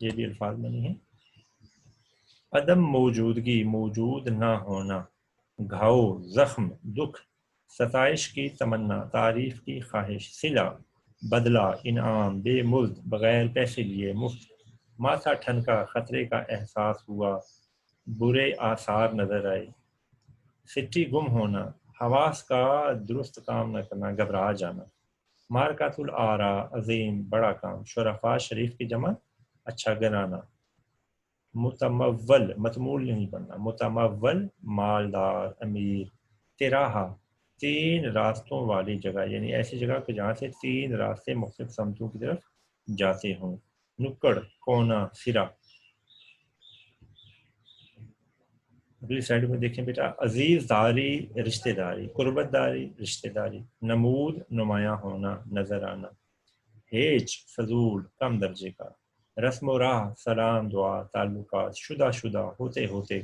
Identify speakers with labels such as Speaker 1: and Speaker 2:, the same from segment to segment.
Speaker 1: یہ بھی الفاظ بنی ہیں. عدم موجودگی، موجود نہ ہونا. گھاؤ، زخم، دکھ. ستائش کی تمنا، تعریف کی خواہش. صلہ، بدلہ، انعام. بے مزد، بغیر پیسے لیے، مفت. ماتھا ٹھنکا، خطرے کا احساس ہوا، برے آثار نظر آئے. سٹی، گم ہونا، حواس کا درست کام نہ کرنا، گھبرا جانا. مارکات الآرا، عظیم، بڑا کام. شرفا، شریف کی جمع، اچھا گرانا. متمول، متمول نہیں بننا، متمول، مالدار، امیر. تراہا، تین راستوں والی جگہ، یعنی ایسی جگہ کہ جہاں سے تین راستے مختلف سمتوں کی طرف جاتے ہوں. نکڑ، کونا، سرا. اگلی سائڈ میں دیکھیں بیٹا، عزیز داری، رشتہ داری. قربت داری، رشتہ داری. نمود، نمایاں ہونا، نظر آنا. ہیج، فضول، کم درجے کا. رسم و راہ، سلام، دعا، تعلقات. شدہ، ہوتے ہوتے.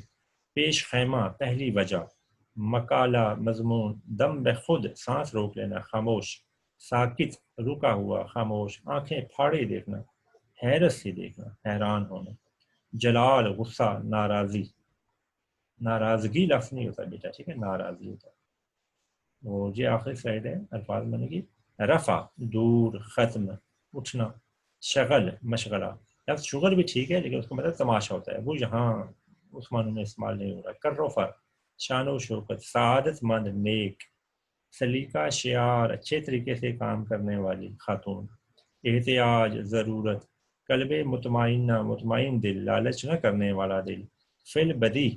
Speaker 1: پیش خیمہ، پہلی وجہ. مقالہ، مضمون. دم بخود، سانس روک لینا، خاموش. ساکت، رکا ہوا، خاموش. آنکھیں پھاڑے دیکھنا، حیرت سے دیکھنا، حیران ہونا. جلال، غصہ، ناراضی. ناراضگی لفظ نہیں ہوتا بیٹا، ٹھیک ہے، ناراضی ہوتا. وہ یہ آخری سلائڈ ہے، الفاظ بنے گی. رفع، دور، ختم، اٹھنا. شغل، مشغلہ. لفظ شغل بھی ٹھیک ہے لیکن اس کا مطلب تماشا ہوتا ہے، وہ یہاں اس معنی میں استعمال نہیں ہو رہا. کرفع، شان و شوکت. سعادت مند، نیک. سلیقہ، شعار، اچھے طریقے سے کام کرنے والی خاتون. احتیاج، ضرورت. قلب مطمئنہ، مطمئن دل، لالچ نہ کرنے والا دل. فعل بدی،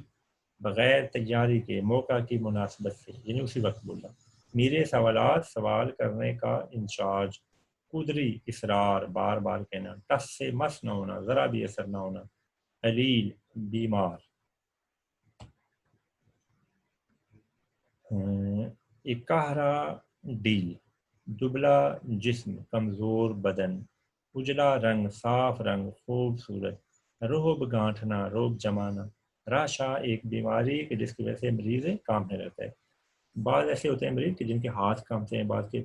Speaker 1: بغیر تیاری کے، موقع کی مناسبت سے، یعنی اسی وقت بولنا. میرے سوالات، سوال کرنے کا انچارج. قدری، اصرار، بار بار کہنا. ٹس سے مس نہ ہونا، ذرا بھی اثر نہ ہونا. علیل، بیمار. اکہرا، ڈیل. دبلا جسم، کمزور بدن. اجلا رنگ، صاف رنگ، خوبصورت. رعب، گانٹھنا، روب جمانا. راشا، ایک بیماری کہ جس کی وجہ سے مریض کامنے رہتا ہے. بعض ایسے ہوتے ہیں مریض کہ جن کے ہاتھ کامتے ہیں، بعض کے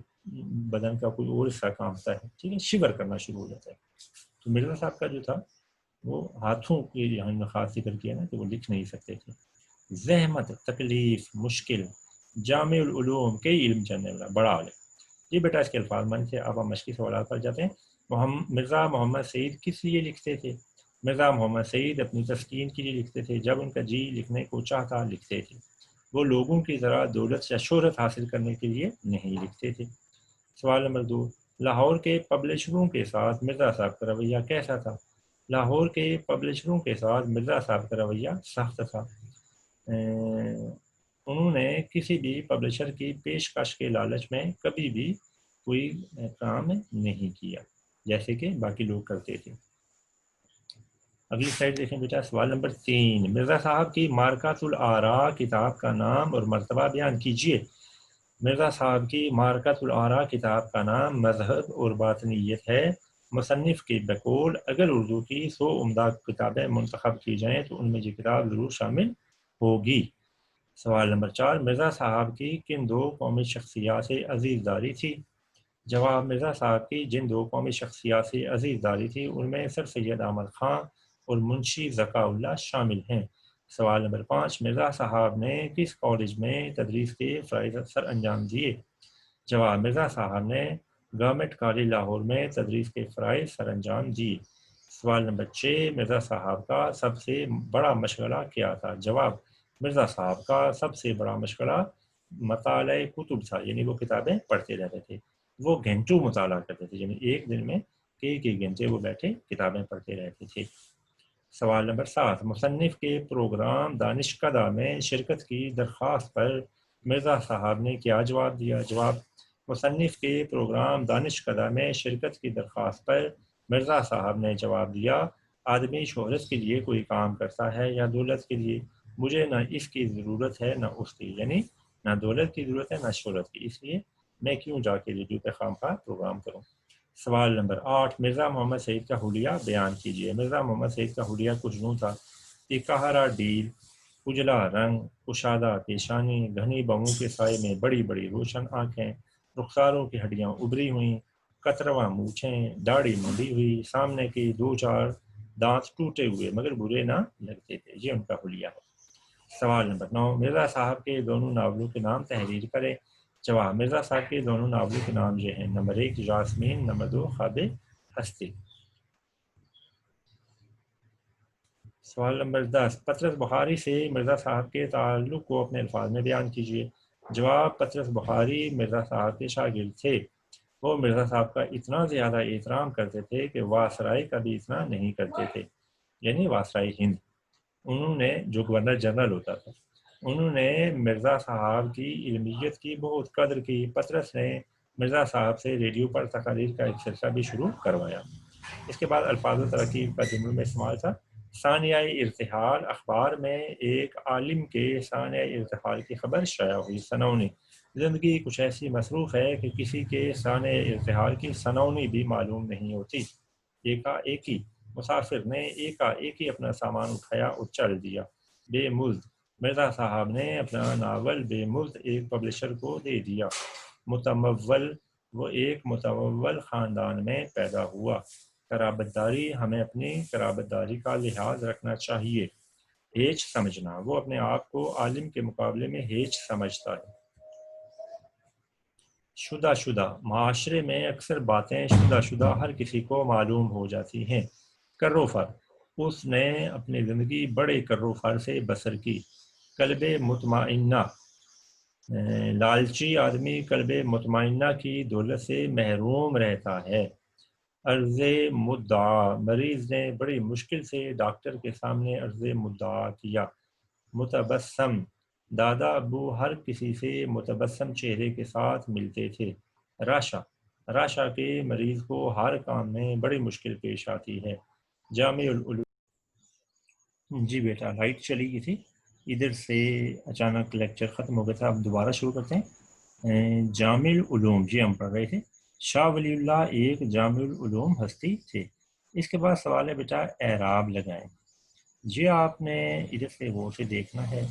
Speaker 1: بدن کا کوئی اور حصہ کامتا ہے، ٹھیک ہے، شیور کرنا شروع ہو جاتا ہے. تو مرزا صاحب کا جو تھا وہ ہاتھوں کی یہاں نے خاص ذکر کیا نا کہ وہ لکھ نہیں سکتے تھے. زحمت، تکلیف، مشکل. جامع العلوم، کئی علم جاننے والا، بڑا عالم. یہ بیٹا اس کے الفاظ من سے. اب ہم مشقی سوالات پر جاتے ہیں. مرزا محمد سعید کس لیے لکھتے تھے؟ مرزا محمد سعید اپنی تسکین کے لیے لکھتے تھے. جب ان کا جی لکھنے کو چاہتا لکھتے تھے. وہ لوگوں کی طرح دولت یا شہرت حاصل کرنے کے لیے نہیں لکھتے تھے. سوال نمبر 2، لاہور کے پبلشروں کے ساتھ مرزا صاحب کا رویہ کیسا تھا؟ لاہور کے پبلشروں کے ساتھ مرزا صاحب کا رویہ سخت تھا. انہوں نے کسی بھی پبلشر کی پیشکش کے لالچ میں کبھی بھی کوئی کام نہیں کیا جیسے کہ باقی لوگ کرتے تھے. اگلی سلائڈ دیکھیں بیٹا. سوال نمبر 3، مرزا صاحب کی مارکات الآراء کتاب کا نام اور مرتبہ بیان کیجیے. مرزا صاحب کی مارکات الآراء کتاب کا نام مذہب اور باطنیت ہے. مصنف کے بقول اگر اردو کی 100 عمدہ کتابیں منتخب کی جائیں تو ان میں یہ کتاب ضرور شامل ہوگی. سوال نمبر 4، مرزا صاحب کی کن 2 قومی شخصیات سے عزیز داری تھی؟ جواب، مرزا صاحب کی جن 2 قومی شخصیات سے عزیز داری تھی ان میں سر سید احمد خان اور منشی ذکا اللہ شامل ہیں. سوال نمبر 5، مرزا صاحب نے کس کالج میں تدریس کے فرائض سر انجام دیے؟ جواب، مرزا صاحب نے گورنمنٹ کالج لاہور میں تدریس کے فرائض سر انجام دیے. سوال نمبر 6، مرزا صاحب کا سب سے بڑا مشغلہ کیا تھا؟ جواب، مرزا صاحب کا سب سے بڑا مشغلہ مطالعہ کتب تھا، یعنی وہ کتابیں پڑھتے رہتے تھے. وہ گھنٹوں مطالعہ کرتے تھے، یعنی ایک دن میں کئی گھنٹے وہ بیٹھے کتابیں پڑھتے رہتے تھے. سوال نمبر 7، مصنف کے پروگرام دانشکدہ میں شرکت کی درخواست پر مرزا صاحب نے کیا جواب دیا؟ جواب، مصنف کے پروگرام دانشکدہ میں شرکت کی درخواست پر مرزا صاحب نے جواب دیا، آدمی شہرت کے لیے کوئی کام کرتا ہے یا دولت کے لیے؟ مجھے نہ اس کی ضرورت ہے نہ اس کی، یعنی نہ دولت کی ضرورت ہے نہ شہرت کی، اس لیے میں کیوں جا کے ریڈیو پہ خام خواہ پروگرام کروں. سوال نمبر 8، مرزا محمد سعید کا حلیہ بیان کیجیے. مرزا محمد سعید کا حلیہ کچھ یوں تھا: اکہرا ڈیل، اجلا رنگ، کشادہ پیشانی، گھنی بہوں کے سائے میں بڑی بڑی روشن آنکھیں، رخساروں کی ہڈیاں ابری ہوئیں، کترواں مونچھیں، داڑھی منڈی ہوئی، سامنے کی 2-4 دانت ٹوٹے ہوئے مگر برے نہ لگتے تھے، یہ ان کا حلیہ ہے۔ سوال نمبر 9، مرزا صاحب کے دونوں ناولوں کے نام تحریر کریں۔ جواب، مرزا صاحب کے دونوں ناولوں کے نام یہ ہیں، نمبر 1 جاسمین، نمبر 2 خواب ہستی۔ سوال نمبر 10، پطرس بخاری سے مرزا صاحب کے تعلق کو اپنے الفاظ میں بیان کیجیے۔ جواب، پطرس بخاری مرزا صاحب کے شاگرد تھے، وہ مرزا صاحب کا اتنا زیادہ احترام کرتے تھے کہ واسرائے کا بھی اتنا نہیں کرتے تھے، یعنی واسرائے ہند، انہوں نے جو گورنر جنرل ہوتا تھا، انہوں نے مرزا صاحب کی علمیت کی بہت قدر کی۔ پطرس نے مرزا صاحب سے ریڈیو پر تقاریر کا ایک سلسلہ بھی شروع کروایا۔ اس کے بعد الفاظ و ترکیب کا جملوں میں استعمال تھا۔ ثانیہ ارتحال، اخبار میں ایک عالم کے ثانیہ ارتحال کی خبر شائع ہوئی۔ سنونی، زندگی کچھ ایسی مصروف ہے کہ کسی کے ثانیہ ارتحال کی سنونی بھی معلوم نہیں ہوتی۔ ایک ہی مسافر نے ایک ہی اپنا سامان اٹھایا اور چل دیا۔ بے مزد، مرزا صاحب نے اپنا ناول بے مزد ایک پبلشر کو دے دیا۔ متمول، وہ ایک متمول خاندان میں پیدا ہوا۔ قرابت داری، ہمیں اپنی قرابت داری کا لحاظ رکھنا چاہیے۔ ہیچ سمجھنا، وہ اپنے آپ کو عالم کے مقابلے میں ہیچ سمجھتا ہے۔ شدہ، معاشرے میں اکثر باتیں شدہ ہر کسی کو معلوم ہو جاتی ہیں۔ کروفر، اس نے اپنی زندگی بڑے کروفر سے بسر کی۔ قلب مطمئنہ، لالچی آدمی قلب مطمئنہ کی دولت سے محروم رہتا ہے۔ عرض مدعا، مریض نے بڑی مشکل سے ڈاکٹر کے سامنے عرض مدعا کیا۔ متبسم، دادا ابو ہر کسی سے متبسم چہرے کے ساتھ ملتے تھے۔ راشا کے مریض کو ہر کام میں بڑی مشکل پیش آتی ہے۔ جامع العلوم، جی بیٹا لائٹ چلی گئی تھی ادھر سے، اچانک لیکچر ختم ہو گیا تھا، اب دوبارہ شروع کرتے ہیں۔ جامع العلوم، جی ہم پڑھ رہے تھے۔ شاہ ولی اللہ ایک جامع العلوم ہستی تھے۔ اس کے بعد سوال ہے بیٹا اعراب لگائیں۔ جی آپ نے ادھر سے غور سے دیکھنا ہے،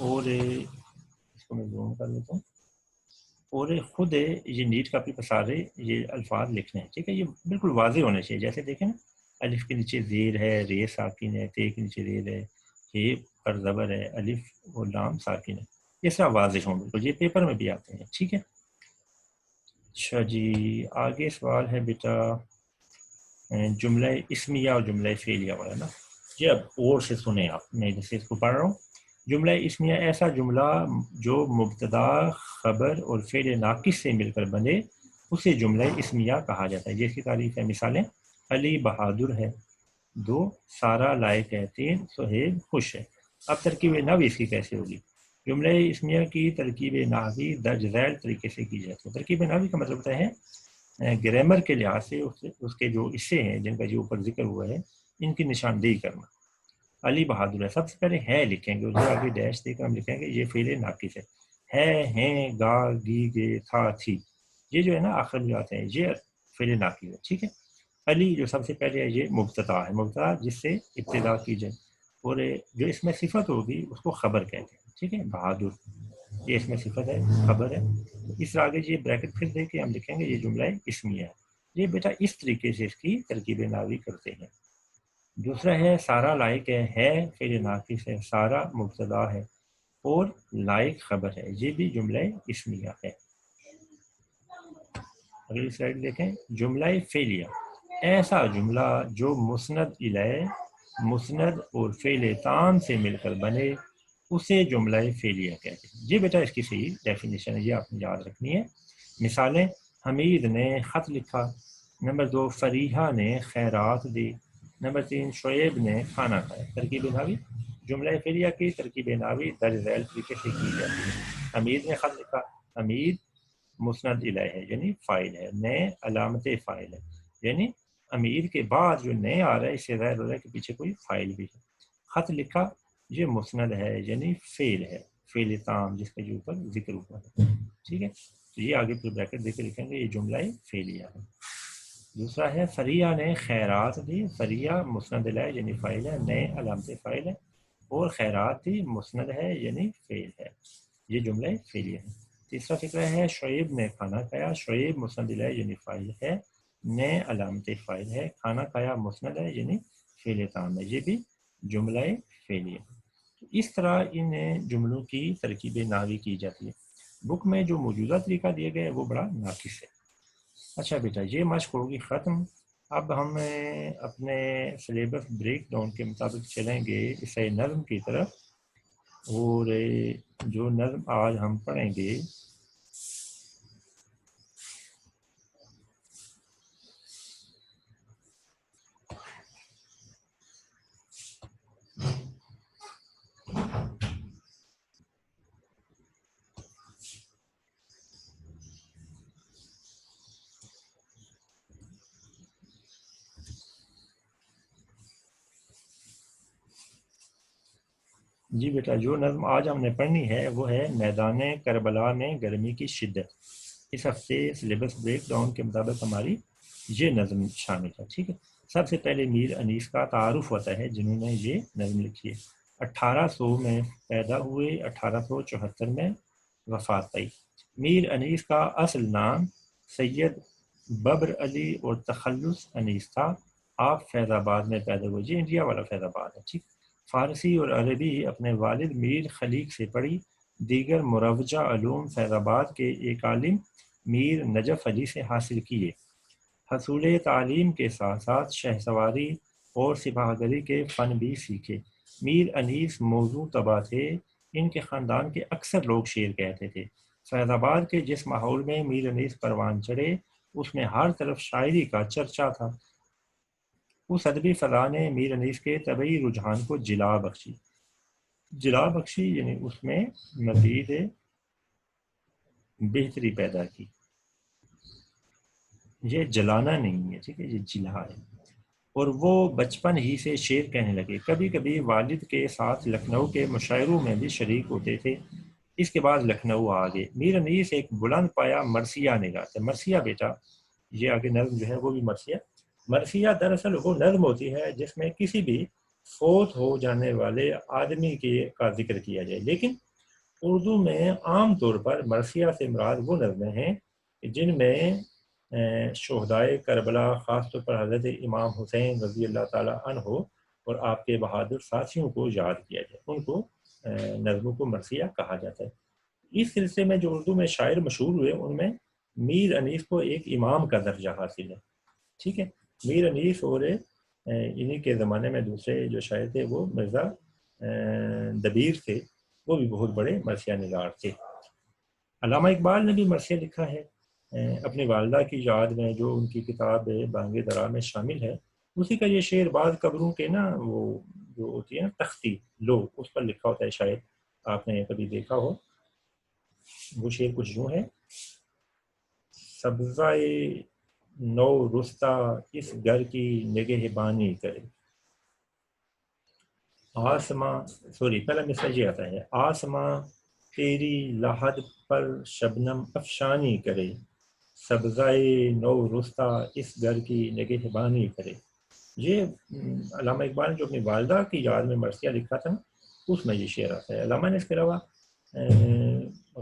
Speaker 1: اور اس کو میں زوم کر لیتا ہوں، اور خود یہ نیٹ کاپی پر سارے یہ الفاظ لکھنے ہیں، ٹھیک ہے؟ یہ بالکل واضح ہونے چاہیے، جیسے دیکھیں نا، الف کے نیچے زیر ہے، رے ساکن ہے، تے کے نیچے زیر ہے، ہے پر زبر ہے، الف اور لام ساکن ہے، یہ سب واضح ہوں بالکل، یہ پیپر میں بھی آتے ہیں، ٹھیک ہے؟ اچھا جی، آگے سوال ہے بیٹا جملہ اسمیہ اور جملہ فعلیہ والا نا، یہ اب اور سے سنیں آپ، میں جیسے اس کو پڑھ رہا ہوں۔ جملہ اسمیہ ایسا جملہ جو مبتدا، خبر اور فعل ناقص سے مل کر بنے، اسے جملہ اسمیہ کہا جاتا ہے۔ جس کی تعریف ہے، مثالیں: علی بہادر ہے، 2 سارا لائق ہے، 3 سہیل خوش ہے۔ اب ترکیب نحوی اس کی کیسے ہوگی؟ جملہ اسمیہ کی ترکیب نحوی درج ذیل طریقے سے کی جاتی ہے۔ ترکیب نحوی کا مطلب ہوتا ہے گرامر کے لحاظ سے اس کے جو حصے ہیں جن کا جو اوپر ذکر ہوا ہے، ان کی نشاندہی کرنا۔ علی بہادر ہے، سب سے پہلے ہے لکھیں گے، اور آگے ڈیش دے کر ہم لکھیں گے یہ فعل ناقص ہے، ہیں، گا، گی، گے، تھا، تھی، یہ جو ہے نا آخر میں آتے ہیں، یہ فعل ناقص ہے، ٹھیک ہے؟ علی جو سب سے پہلے ہے، یہ مبتدا ہے، مبتدا جس سے ابتدا کی جائے، اور جو اس میں صفت ہوگی اس کو خبر کہتے ہیں، ٹھیک ہے؟ بہادر، یہ اس میں صفت ہے، خبر ہے۔ اس آگے یہ بریکٹ پھر دے کے ہم لکھیں گے یہ جملہ اسمیہ ہے۔ یہ بیٹا اس طریقے سے اس کی ترکیب نحوی کرتے ہیں۔ دوسرا ہے سارا لائق ہے فعل ناقص ہے، سارا مبتدا ہے اور لائق خبر ہے، یہ بھی جملہ اسمیہ ہے۔ اگلی سلائڈ دیکھیں، جملہ فعلیہ ایسا جملہ جو مسند الیہ، مسند اور فعل تام سے مل کر بنے، اسے جملہ فعلیہ کہتے ہیں۔ یہ بیٹا اس کی صحیح ڈیفینیشن ہے، یہ آپ نے یاد رکھنی ہے۔ مثالیں: حمید نے خط لکھا، نمبر 2 فریحہ نے خیرات دی، نمبر 3 شعیب نے کھانا کھایا۔ ترکیب نحوی، جملہ فعلیہ کی ترکیب نحوی درج ذیل طریقے سے کی جاتی ہے۔ حمید نے خط لکھا، حمید مسند الیہ ہے یعنی فاعل ہے، نے علامت فاعل ہے، یعنی امیر کے بعد جو نئے آ رہا ہے اس سے ظاہر ہو رہا ہے کہ پیچھے کوئی فاعل بھی ہے۔ خط لکھا یہ مسند ہے یعنی فعل ہے، فعل تام جس کا جو اوپر ذکر ہوا ہے، ٹھیک ہے؟ تو یہ آگے پھر بریکٹ دے کے لکھیں گے یہ جملہ فعلیہ ہے۔ دوسرا ہے فریہ نے خیرات دی، فریہ مسند الیہ یعنی فاعل ہے، نئے علامت فاعل ہے، اور خیرات دی مسند ہے یعنی فعل ہے، یہ جملہ فعلیہ ہے۔ تیسرا فکرہ ہے شعیب نے کھانا کھایا، شعیب مسند الیہ یعنی فاعل ہے، نئے علامت فاعل ہے، کھانا کھایا مسند ہے یعنی فعل تام ہے، یہ بھی جملہ فعلیہ۔ اس طرح ان جملوں کی ترکیب نحوی کی جاتی ہے۔ بک میں جو موجودہ طریقہ دیا گیا ہے وہ بڑا ناقص ہے۔ اچھا بیٹا، یہ مشق ہوگی ختم۔ اب ہم اپنے سلیبس بریک ڈاؤن کے مطابق چلیں گے اس نظم کی طرف، اور جو نظم آج ہم پڑھیں گے جی بیٹا، جو نظم آج ہم نے پڑھنی ہے وہ ہے میدان کربلا میں گرمی کی شدت۔ اس ہفتے سلیبس بریک ڈاؤن کے مطابق ہماری یہ نظم شامل ہے، ٹھیک ہے۔ سب سے پہلے میر انیس کا تعارف ہوتا ہے جنہوں نے یہ نظم لکھی ہے۔ 1800 میں پیدا ہوئے، 1874 میں وفات پائی۔ میر انیس کا اصل نام سید ببر علی اور تخلص انیس تھا۔ آپ فیض آباد میں پیدا ہوئے، یہ انڈیا والا فیض آباد ہے، ٹھیک۔ فارسی اور عربی اپنے والد میر خلیق سے پڑھی۔ دیگر مروجہ علوم فیض آباد کے ایک عالم میر نجف علی سے حاصل کیے۔ حصول تعلیم کے ساتھ ساتھ شہ سواری اور سپاہ گری کے فن بھی سیکھے۔ میر انیس موضوع طبع تھے، ان کے خاندان کے اکثر لوگ شعر کہتے تھے۔ فیض آباد کے جس ماحول میں میر انیس پروان چڑھے اس میں ہر طرف شاعری کا چرچا تھا۔ اس ادبی فضا نے میر انیس کے طبعی رجحان کو جلا بخشی یعنی اس میں مزید بہتری پیدا کی۔ یہ جلانا نہیں ہے، ٹھیک ہے، یہ جلا ہے۔ اور وہ بچپن ہی سے شعر کہنے لگے، کبھی کبھی والد کے ساتھ لکھنؤ کے مشاعروں میں بھی شریک ہوتے تھے۔ اس کے بعد لکھنؤ آ گئے۔ میر انیس ایک بلند پایا مرثیہ نگار۔ مرثیہ بیٹا، یہ آگے نظم جو ہے وہ بھی مرثیہ دراصل وہ نظم ہوتی ہے جس میں کسی بھی فوت ہو جانے والے آدمی کا ذکر کیا جائے، لیکن اردو میں عام طور پر مرثیہ سے مراد وہ نظمیں ہیں جن میں شہدائے کربلا، خاص طور پر حضرت امام حسین رضی اللہ تعالیٰ عنہ اور آپ کے بہادر ساتھیوں کو یاد کیا جائے، ان کو نظموں کو مرثیہ کہا جاتا ہے۔ اس سلسلے میں جو اردو میں شاعر مشہور ہوئے ان میں میر انیس کو ایک امام کا درجہ حاصل ہے، ٹھیک ہے۔ میر انیس اور انہی کے زمانے میں دوسرے جو شاعر تھے وہ مرزا دبیر تھے، وہ بھی بہت بڑے مرثیہ نگار تھے۔ علامہ اقبال نے بھی مرثیہ لکھا ہے اپنی والدہ کی یاد میں، جو ان کی کتاب بانگ درا میں شامل ہے۔ اسی کا یہ شعر بعض قبروں کے نا وہ جو ہوتی ہے نا تختی لو، اس پر لکھا ہوتا ہے، شاید آپ نے کبھی دیکھا ہو۔ وہ شعر کچھ یوں ہے: سبزائے نو رستہ اس گھر کی نگہبانی کرے، پہلا مسئلہ یہ آتا ہے: آسماں تیری لحد پر شبنم افشانی کرے، سبزائے نو رستہ اس گھر کی نگہبانی کرے۔ یہ علامہ اقبال نے جو اپنی والدہ کی یاد میں مرثیہ لکھا تھا اس میں یہ شعر آتا ہے۔ علامہ نے اس کے علاوہ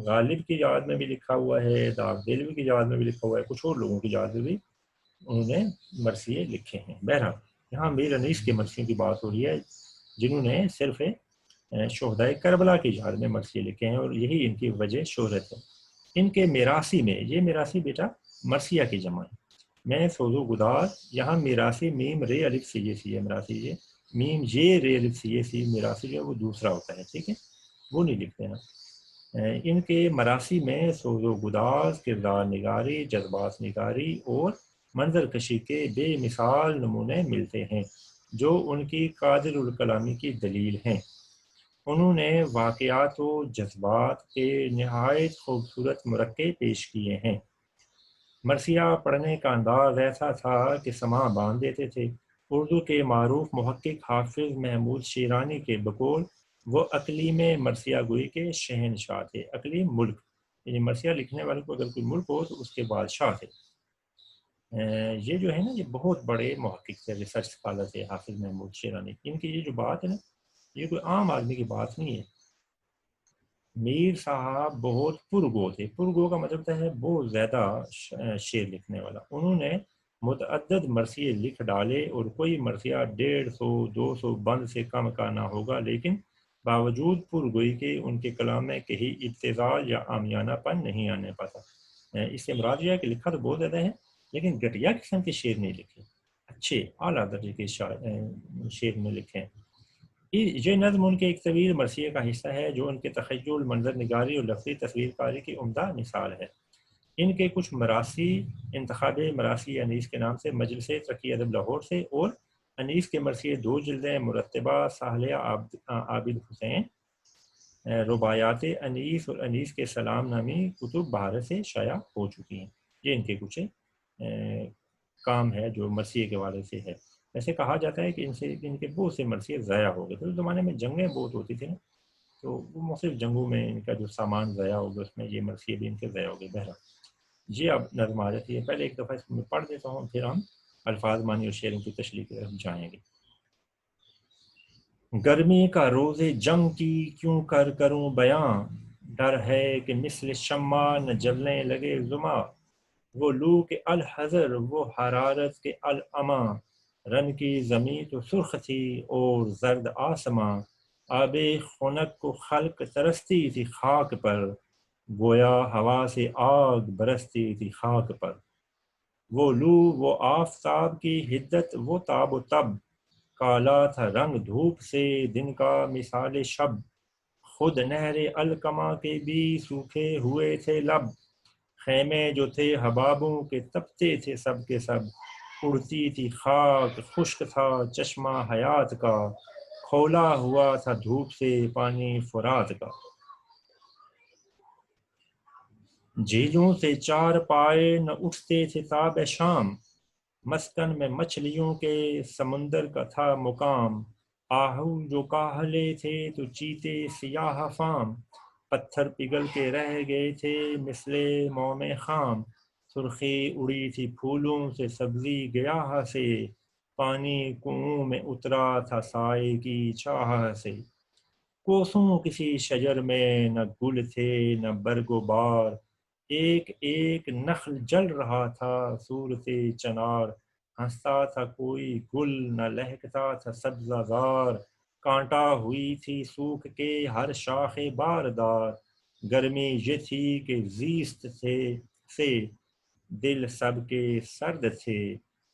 Speaker 1: غالب کی یاد میں بھی لکھا ہوا ہے، داغ دلوی کی یاد میں بھی لکھا ہوا ہے، کچھ اور لوگوں کی یاد میں بھی انہوں نے مرثیے لکھے ہیں۔ بہرحال یہاں میر انیس کے مرثیوں کی بات ہو رہی ہے جنہوں نے صرف شہدائے کربلا کی یاد میں مرثیے لکھے ہیں، اور یہی ان کی وجہ شہرت ہے۔ ان کے میراثی میں، یہ میراثی بیٹا مرثیہ کی جمع ہے، میں سوز و گداز، یہاں میراثی میم رے الف سی یہ سی ہے، میراثی یہ میم یہ رے الف سی یہ سی، میراثی جو ہے وہ دوسرا ہوتا ہے، ٹھیک ہے، وہ نہیں لکھتے ہیں۔ ان کے مراثی میں سوز و گداز، کردار نگاری، جذبات نگاری اور منظر کشی کے بے مثال نمونے ملتے ہیں جو ان کی قادر الکلامی کی دلیل ہیں۔ انہوں نے واقعات و جذبات کے نہایت خوبصورت مرکب پیش کیے ہیں۔ مرثیہ پڑھنے کا انداز ایسا تھا کہ سماع باندھ دیتے تھے۔ اردو کے معروف محقق حافظ محمود شیرانی کے بقول وہ اقلیم مرثیہ گوئی کے شہنشاہ تھے۔ اقلیم ملک، یعنی مرثیہ لکھنے والے کو اگر کوئی ملک ہو تو اس کے بادشاہ تھے۔ یہ جو ہے نا یہ بہت بڑے محقق تھے، ریسرچ اسکالر تھے حافظ محمود شیرانی۔ ان کی یہ جو بات ہے نا یہ کوئی عام آدمی کی بات نہیں ہے۔ میر صاحب بہت پرگو تھے، پرگو کا مطلب ہے بہت زیادہ شعر لکھنے والا۔ انہوں نے متعدد مرثیے لکھ ڈالے اور کوئی مرثیہ 150-200 بند سے کم کا نہ ہوگا، لیکن باوجود پرگوئی کے ان کے کلام میں کہیں ابتذال یا عامیانہ پن نہیں آنے پاتا۔ اس سے مراد یہ ہے کہ لکھا تو بہت زیادہ ہے لیکن گھٹیا قسم کے شعر نہیں لکھے، اچھے اعلیٰ درجے کے شعر میں لکھے۔ یہ نظم ان کے ایک طویل مرثیے کا حصہ ہے جو ان کے تخیل، منظر نگاری اور لفظی تصویر کاری کی عمدہ مثال ہے۔ ان کے کچھ مراثی انتخاب مراثی انیس کے نام سے مجلس ترقی ادب لاہور سے، اور انیس کے مرثیے 2 جلدیں مرتبہ ساحلیہ عابد حسین، رباعیات انیس اور انیس کے سلام نامی کتب بھارت سے شائع ہو چکی ہیں۔ یہ ان کے کچھ کام ہے جو مرثیے کے حوالے سے ہے۔ ایسے کہا جاتا ہے کہ ان کے بہت سے مرثیے ضائع ہو گئے تھے۔ اس زمانے میں جنگیں بہت ہوتی تھیں تو وہ مختلف جنگوں میں ان کا جو سامان ضائع ہو گیا، اس میں یہ مرثیے بھی ان کے ضائع ہو گئے۔ بہرحال جی اب نظم آ جاتی ہے، پہلے ایک دفعہ اس کو میں پڑھ دیتا ہوں، پھر ہم الفاظ معنی اور شعروں کی تشریح کی طرف جائیں گے۔ گرمی کا روز جنگ کی کیوں کروں بیاں، ڈر ہے کہ مثل شمع نہ جلنے لگے زماں، وہ لو کے الحذر وہ حرارت کے العما، رن کی زمین تو سرخ تھی اور زرد آسماں، آب خنک کو خلق ترستی تھی خاک پر، گویا ہوا سے آگ برستی تھی خاک پر، وہ لو وہ آفتاب کی حدت وہ تاب و تب، کالا تھا رنگ دھوپ سے دن کا مثال شب، خود نہر الکما کے بھی سوکھے ہوئے تھے لب، خیمے جو تھے حبابوں کے تپتے تھے سب کے سب، اڑتی تھی خاک خشک تھا چشمہ حیات کا، کھولا ہوا تھا دھوپ سے پانی فرات کا، جھیلوں سے 4 پائے نہ اٹھتے تھے تاب شام، مسکن میں مچھلیوں کے سمندر کا تھا مقام، آہو جو کاہلے تھے تو چیتے سیاہ فام، پتھر پگھل کے رہ گئے تھے مثل موم خام، سرخی اڑی تھی پھولوں سے سبزی گیاہ سے، پانی کنویں میں اترا تھا سائے کی چاہ سے، کوسوں کسی شجر میں نہ گل تھے نہ برگ و بار، ایک ایک نخل جل رہا تھا صورت چنار، ہنستا تھا کوئی گل نہ لہکتا تھا سبزہ زار، کانٹا ہوئی تھی سوکھ کے ہر شاخ باردار، گرمی یہ تھی کہ زیست سے دل سب کے سرد تھے،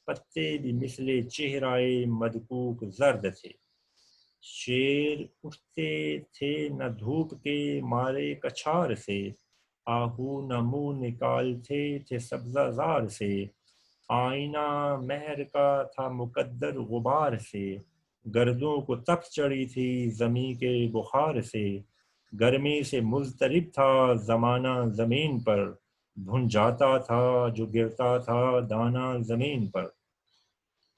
Speaker 1: پتے بھی مثل چہرائے مدکوک زرد تھے، شیر اٹھتے تھے نہ دھوپ کے مارے کچھار سے، آہو نہ منہ نکالتے تھے سبزہ زار سے، آئینہ مہر کا تھا مقدر غبار سے، گردوں کو تپ چڑھی تھی زمیں کے بخار سے، گرمی سے مضطرب تھا زمانہ زمین پر، بھن جاتا تھا جو گرتا تھا دانہ زمین پر،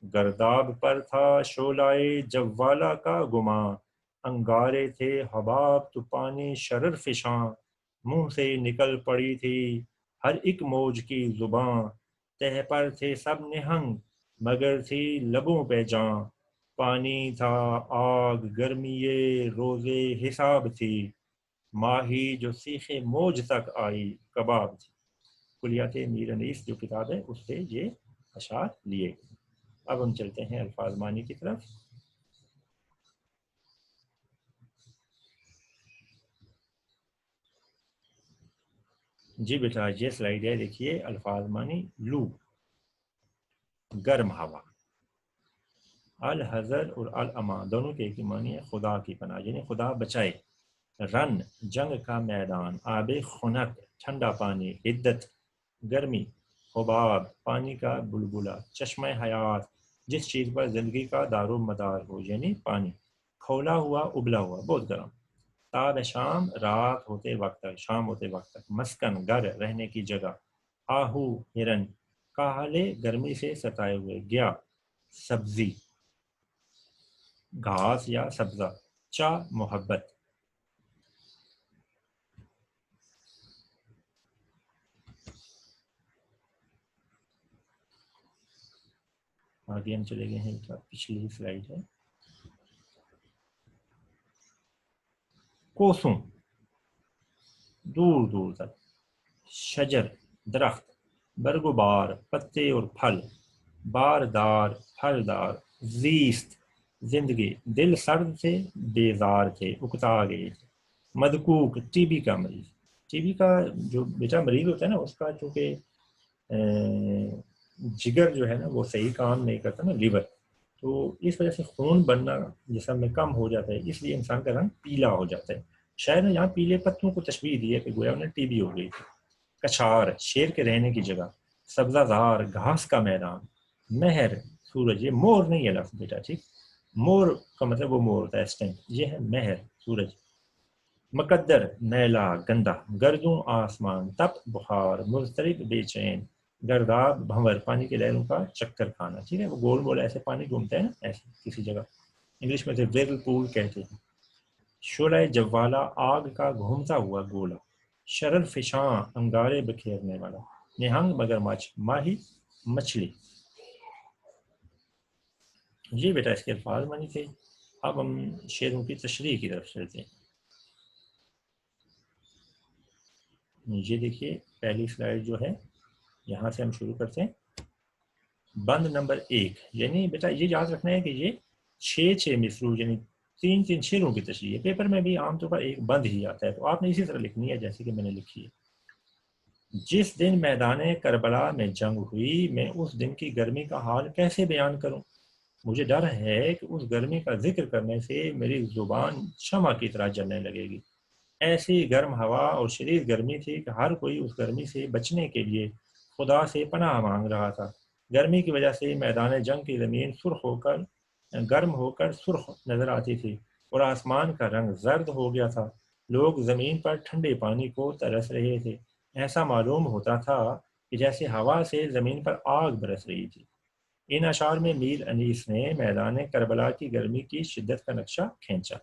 Speaker 1: گرداب پر تھا شعلۂ جوالا کا گماں، انگارے تھے حباب تو پانی شرر فشاں، منہ سے نکل پڑی تھی ہر ایک موج کی زباں، تہ پر تھے سب نہنگ مگر تھی لبوں پہ جاں، پانی تھا آگ گرمی روزے حساب تھی، ماہی جو سیخ موج تک آئی کباب تھی۔ کلیات میر انیس جو کتاب ہے اس سے یہ اشعار لیے گئے۔ اب ہم چلتے ہیں الفاظ معنی کی طرف۔ جی بیٹا یہ سلائیڈ ہے، دیکھیے الفاظ معنی۔ لو گرم ہوا، الحذر اور الاما دونوں کے ایک ہی معنی ہے خدا کی پناہ یعنی خدا بچائے، رن جنگ کا میدان، آب خنک ٹھنڈا پانی، حدت گرمی، حباب پانی کا بلبلا، چشمہ حیات جس چیز پر زندگی کا دار و مدار ہو یعنی پانی، کھولا ہوا ابلا ہوا بہت گرم، تاب شام رات ہوتے وقت تک، شام ہوتے وقت تک، مسکن گھر رہنے کی جگہ، آہو ہرن، کاہلے گرمی سے ستائے ہوئے، گیا سبزی گھاس یا سبزہ، چا محبت، آگے ہم چلے گئے ہیں، پچھلی سلائیڈ ہے۔ کوسوں دور دور تک، شجر درخت، برگ و بار پتے اور پھل، باردار پھلدار، زیست زندگی، دل سرد تھے بیزار تھے اکتا گئے تھے، مدکوک ٹی بی کا مریض، ٹی بی کا جو بیٹا مریض ہوتا ہے نا اس کا چونکہ جگر جو ہے نا وہ صحیح کام نہیں کرتا نا، لیور، تو اس وجہ سے خون بننا جسم میں کم ہو جاتا ہے، اس لیے انسان کا رنگ پیلا ہو جاتا ہے۔ شاید نے یہاں پیلے پتوں کو تشبیہ دی ہے کہ گویا انہیں ٹی بی ہو گئی تھی۔ کچھار شیر کے رہنے کی جگہ، سبزہ زار گھاس کا میدان، مہر سورج، یہ مور نہیں ہے لفظ بیٹا، ٹھیک، مور کا مطلب وہ مور ہوتا ہے اسٹینگ، یہ ہے مہر سورج، مقدر میلا گندا، گردوں آسمان، تپ بخار، مضطرب بے چین، گرداب بھنور پانی کی لہروں کا چکر کھانا، ٹھیک ہے، وہ گول گول ایسے پانی گھومتا ہے نا ایسے کسی جگہ، انگلش میں ویرل پول کہتے ہیں۔ شعلہ جوالا آگ کا گھومتا ہوا گولا، شرر فشاں انگارے بکھیرنے والا، نہنگ مگرمچھ ماہی مچھلی۔ یہ بیٹا اس کے الفاظ مانی تھے۔ اب ہم شعروں کی تشریح کی طرف چلتے ہیں۔ یہ دیکھیے پہلی سلائیڈ جو ہے یہاں سے ہم شروع کرتے ہیں، بند نمبر 1، یعنی بیٹا یہ یاد رکھنا ہے کہ یہ 6 مصرع یعنی 3 شعروں کی تشریح ہے۔ پیپر میں بھی عام طور پر ایک بند ہی آتا ہے، تو آپ نے اسی طرح لکھنی ہے جیسے کہ میں نے لکھی ہے۔ جس دن میدان کربلا میں جنگ ہوئی، میں اس دن کی گرمی کا حال کیسے بیان کروں؟ مجھے ڈر ہے کہ اس گرمی کا ذکر کرنے سے میری زبان شمع کی طرح جلنے لگے گی۔ ایسی گرم ہوا اور شدید گرمی تھی کہ ہر کوئی اس گرمی سے بچنے کے لیے خدا سے پناہ مانگ رہا تھا۔ گرمی کی وجہ سے میدان جنگ کی زمین گرم ہو کر سرخ نظر آتی تھی اور آسمان کا رنگ زرد ہو گیا تھا۔ لوگ زمین پر ٹھنڈے پانی کو ترس رہے تھے۔ ایسا معلوم ہوتا تھا کہ جیسے ہوا سے زمین پر آگ برس رہی تھی۔ ان اشعار میں میر انیس نے میدان کربلا کی گرمی کی شدت کا نقشہ کھینچا۔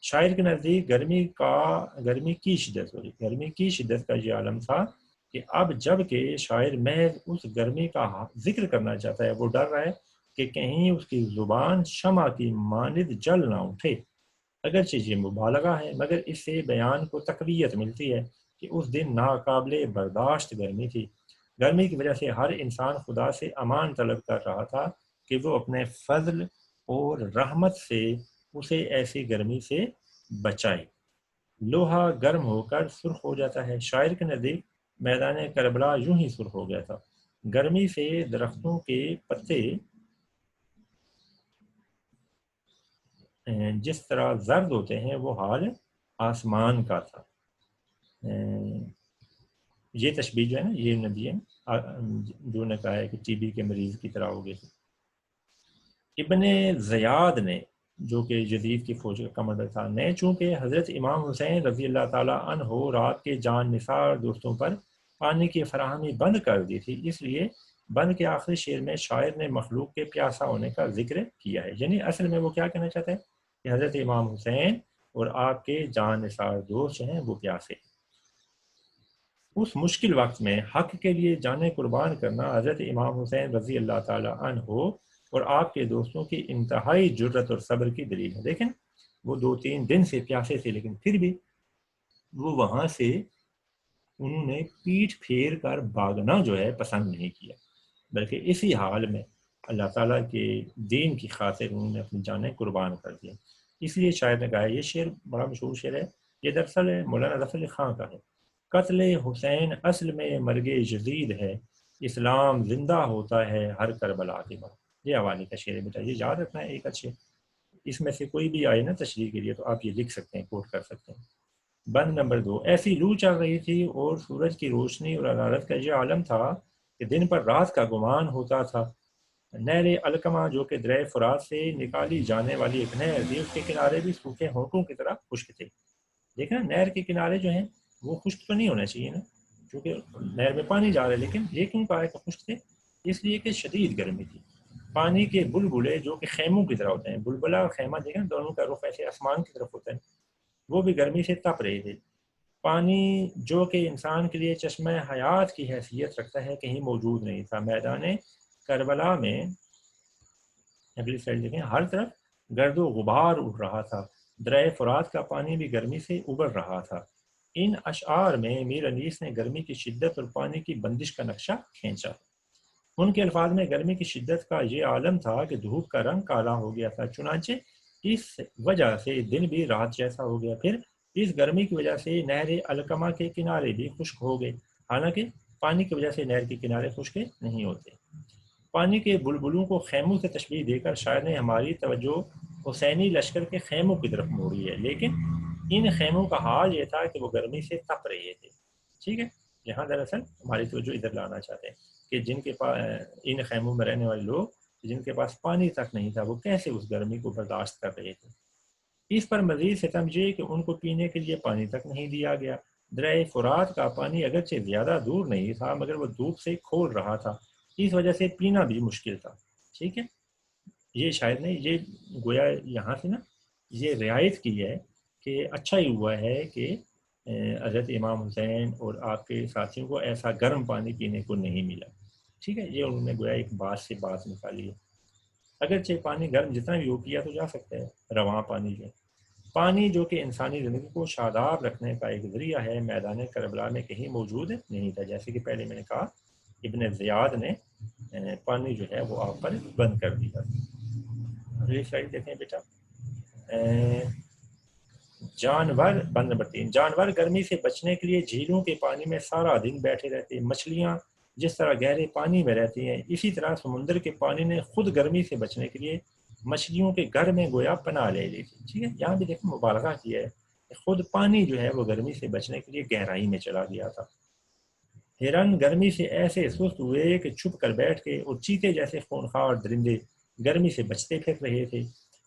Speaker 1: شاعر کے نزدیک گرمی کی شدت کا یہ عالم تھا کہ اب جب کہ شاعر محض اس گرمی کا ذکر کرنا چاہتا ہے، وہ ڈر رہا ہے کہ کہیں اس کی زبان شمع کی مانند جل نہ اٹھے۔ اگرچہ یہ مبالغہ ہے مگر اس سے بیان کو تقویت ملتی ہے کہ اس دن ناقابل برداشت گرمی تھی۔ گرمی کی وجہ سے ہر انسان خدا سے امان طلب کر رہا تھا کہ وہ اپنے فضل اور رحمت سے اسے ایسی گرمی سے بچائے۔ لوہا گرم ہو کر سرخ ہو جاتا ہے۔ شاعر کے نزدیک میدان کربلا یوں ہی سرخ ہو گیا تھا۔ گرمی سے درختوں کے پتے جس طرح زرد ہوتے ہیں وہ حال آسمان کا تھا۔ یہ تشبیہ جو ہے نا یہ نبی جو نے کہا ہے کہ ٹی بی کے مریض کی طرح ہو گئے تھے۔ ابن زیاد نے جو کہ یزید کی فوج کا کمانڈر تھا نے چونکہ حضرت امام حسین رضی اللہ تعالیٰ عنہ رات کے جان نثار دوستوں پر پانی کی فراہمی بند کر دی تھی، اس لیے بند کے آخری شعر میں شاعر نے مخلوق کے پیاسا ہونے کا ذکر کیا ہے۔ یعنی اصل میں وہ کیا کہنا چاہتے ہیں کہ حضرت امام حسین اور آپ کے جان نثار دوست ہیں وہ پیاسے۔ اس مشکل وقت میں حق کے لیے جانیں قربان کرنا حضرت امام حسین رضی اللہ تعالیٰ عنہ اور آپ کے دوستوں کی انتہائی جرت اور صبر کی دلیل ہے۔ دیکھیں وہ 2-3 دن سے پیاسے تھے لیکن پھر بھی وہ وہاں سے انہوں نے پیٹھ پھیر کر بھاگنا جو ہے پسند نہیں کیا، بلکہ اسی حال میں اللہ تعالیٰ کے دین کی خاطر انہوں نے اپنی جانیں قربان کر دی۔ اس لیے شاعر نے کہا یہ شعر بڑا مشہور شعر ہے، یہ دراصل مولانا ظفر علی خان کا ہے۔ قتل حسین اصل میں مرگ یزید ہے، اسلام زندہ ہوتا ہے ہر کربلا کے بعد۔ یہ حوالے کا شعر ہے بیٹا، یہ یاد رکھنا ہے ایک اچھے، اس میں سے کوئی بھی آئے نا تشریح کے لیے تو آپ یہ لکھ سکتے ہیں، کوٹ کر سکتے ہیں۔ بند نمبر 2، ایسی لو چل رہی تھی اور سورج کی روشنی اور عدالت کا یہ عالم تھا کہ دن پر رات کا گمان ہوتا تھا۔ نہر القمہ جو کہ درہ فرات سے نکالی جانے والی ایک نہر تھی، اس کے کنارے بھی سوکھے ہونٹوں کی طرح خشک تھے۔ دیکھیں نہر کے کنارے جو ہیں وہ خشک تو نہیں ہونا چاہیے نا، کیونکہ نہر میں پانی جا رہا ہے، لیکن یہ کیوں کہا ہے کہ خشک تھے؟ اس لیے کہ شدید گرمی تھی۔ پانی کے بلبلے جو کہ خیموں کی طرح ہوتے ہیں، بلبلہ اور خیمہ دیکھیں دونوں کا رخ ایسے آسمان کی طرف ہوتا ہے، وہ بھی گرمی سے تپ رہے تھے۔ پانی جو کہ انسان کے لیے چشمہ حیات کی حیثیت رکھتا ہے کہیں موجود نہیں تھا۔ میدان کربلا میں اگلی سلائڈ دیکھیں، ہر طرف گرد و غبار اٹھ رہا تھا، درہ فرات کا پانی بھی گرمی سے ابل رہا تھا۔ ان اشعار میں میر انیس نے گرمی کی شدت اور پانی کی بندش کا نقشہ کھینچا۔ ان کے الفاظ میں گرمی کی شدت کا یہ عالم تھا کہ دھوپ کا رنگ کالا ہو گیا تھا، چنانچہ اس وجہ سے دن بھی رات جیسا ہو گیا۔ پھر اس گرمی کی وجہ سے نہر القمہ کے کنارے بھی خشک ہو گئے، حالانکہ پانی کی وجہ سے نہر کے کنارے خشک نہیں ہوتے۔ پانی کے بلبلوں کو خیموں سے تشبیہ دے کر شاعر نے ہماری توجہ حسینی لشکر کے خیموں کی طرف موڑی ہے، لیکن ان خیموں کا حال یہ تھا کہ وہ گرمی سے تپ رہے تھے۔ ٹھیک ہے، یہاں دراصل ہماری توجہ ادھر لانا چاہتے ہیں کہ جن کے پاس ان خیموں میں رہنے والے لوگ جن کے پاس پانی تک نہیں تھا، وہ کیسے اس گرمی کو برداشت کر رہے تھے۔ اس پر مزید ستم یہ کہ ان کو پینے کے لیے پانی تک نہیں دیا گیا۔ دریا فرات کا پانی اگرچہ زیادہ دور نہیں تھا، مگر وہ دھوپ سے کھول رہا تھا، اس وجہ سے پینا بھی مشکل تھا۔ ٹھیک ہے، یہ شاید نے یہ گویا یہاں سے نا یہ رعایت کی ہے کہ اچھا ہی ہوا ہے کہ حضرت امام حسین اور آپ کے ساتھیوں کو ایسا گرم پانی پینے کو نہیں ملا۔ ٹھیک ہے، یہ انہوں نے گویا ایک بات سے بات نکالی ہے۔ اگرچہ پانی گرم جتنا بھی ہو پیا تو جا سکتا ہے، رواں پانی جو پانی جو کہ انسانی زندگی کو شاداب رکھنے کا ایک ذریعہ ہے، میدان کربلا میں کہیں موجود نہیں تھا، جیسے کہ پہلے میں نے کہا ابن زیاد نے پانی جو ہے وہ آپ پر بند کر دیا۔ اگلی سلائڈ دیکھیں بیٹا۔ جانور بند نمبر 3، جانور گرمی سے بچنے کے لیے جھیلوں کے پانی میں سارا دن بیٹھے رہتے ہیں۔ مچھلیاں جس طرح گہرے پانی میں رہتی ہیں، اسی طرح سمندر کے پانی نے خود گرمی سے بچنے کے لیے مچھلیوں کے گھر میں گویا پناہ لے لی تھی۔ ٹھیک ہے، یہاں بھی دیکھیں مبالغہ کیا ہے، خود پانی جو ہے وہ گرمی سے بچنے کے لیے گہرائی میں چلا گیا تھا۔ ہرن گرمی سے ایسے سست ہوئے کہ چھپ کر بیٹھ کے، اور چیتے جیسے خونخوار درندے گرمی سے بچتے پھر رہے تھے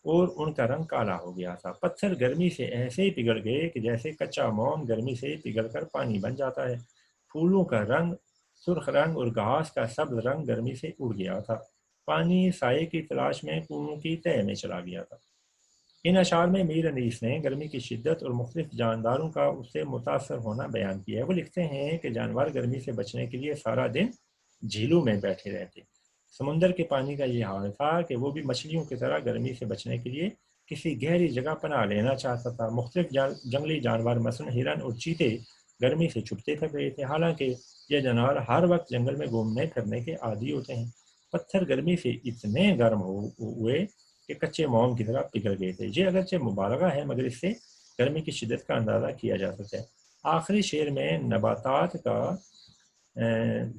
Speaker 1: اور ان کا رنگ کالا ہو گیا تھا۔ پتھر گرمی سے ایسے ہی پگھل گئے کہ جیسے کچا موم گرمی سے پگھل کر پانی بن جاتا ہے۔ پھولوں کا رنگ سرخ رنگ اور گھاس کا سبز رنگ گرمی سے اڑ گیا تھا۔ پانی سائے کی تلاش میں کنویں کی تہہ میں چلا گیا تھا۔ ان اشعار میں میر انیس نے گرمی کی شدت اور مختلف جانداروں کا اس سے متاثر ہونا بیان کیا ہے۔ وہ لکھتے ہیں کہ جانور گرمی سے بچنے کے لیے سارا دن جھیلوں میں بیٹھے رہتے۔ سمندر کے پانی کا یہ حال تھا کہ وہ بھی مچھلیوں کی طرح گرمی سے بچنے کے لیے کسی گہری جگہ پناہ لینا چاہتا تھا۔ مختلف جنگلی جانور مثلا ہرن اور چیتے گرمی سے چھپتے پھر رہے تھے، حالانکہ یہ جانور ہر وقت جنگل میں گھومنے پھرنے کے عادی ہوتے ہیں۔ پتھر گرمی سے اتنے گرم ہوئے کہ کچے موم کی طرح پگھل گئے تھے۔ یہ اگرچہ مبالغہ ہے، مگر اس سے گرمی کی شدت کا اندازہ کیا جا سکتا ہے۔ آخری شعر میں نباتات کا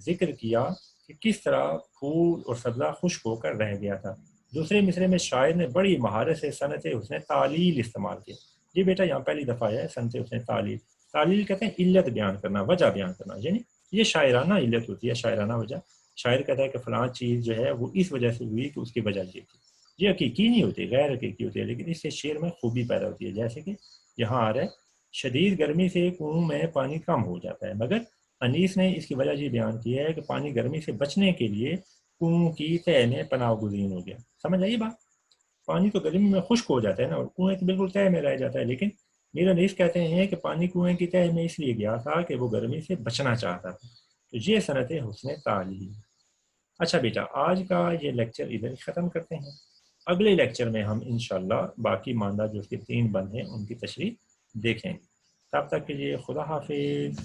Speaker 1: ذکر کیا کہ کس طرح پھول اور سبزہ خشک ہو کر رہ گیا تھا۔ دوسرے مصرے میں شاعر نے بڑی مہارت سے صنعت حسن تعلیل استعمال کی۔ یہ بیٹا یہاں پہلی دفعہ ہے صنعت حسن تعلیل۔ تعلیل کہتے ہیں علت بیان کرنا، وجہ بیان کرنا، یعنی یہ شاعرانہ علت ہوتی ہے، شاعرانہ وجہ۔ شاعر کہتا ہے کہ فلاں چیز جو ہے وہ اس وجہ سے ہوئی کہ اس کی وجہ یہ تھی۔ یہ حقیقی نہیں ہوتی، غیر حقیقی ہوتی ہے، لیکن اس سے شعر میں خوبی پیدا ہوتی ہے۔ جیسے کہ یہاں آ رہا ہے شدید گرمی سے کنویں میں پانی کم ہو جاتا ہے، مگر انیس نے اس کی وجہ یہ بیان کی ہے کہ پانی گرمی سے بچنے کے لیے کنویں کی تہہ میں پناہ گزین ہو گیا۔ سمجھ آئی بات؟ پانی تو گرمی میں خشک ہو جاتا ہے نا، اور کنویں تو بالکل تہہ میں رہ جاتا ہے، لیکن میر انیس کہتے ہیں کہ پانی کنویں کی تہہ میں اس لیے گیا تھا کہ وہ گرمی سے بچنا چاہتا تھا۔ تو یہ صنعت حسن تعلیل۔ اچھا بیٹا، آج کا یہ لیکچر ادھر ہی ختم کرتے ہیں۔ اگلے لیکچر میں ہم انشاءاللہ باقی ماندہ جو اس کے 3 بند ہیں ان کی تشریح دیکھیں گے۔ تب تک کے لیے خدا حافظ۔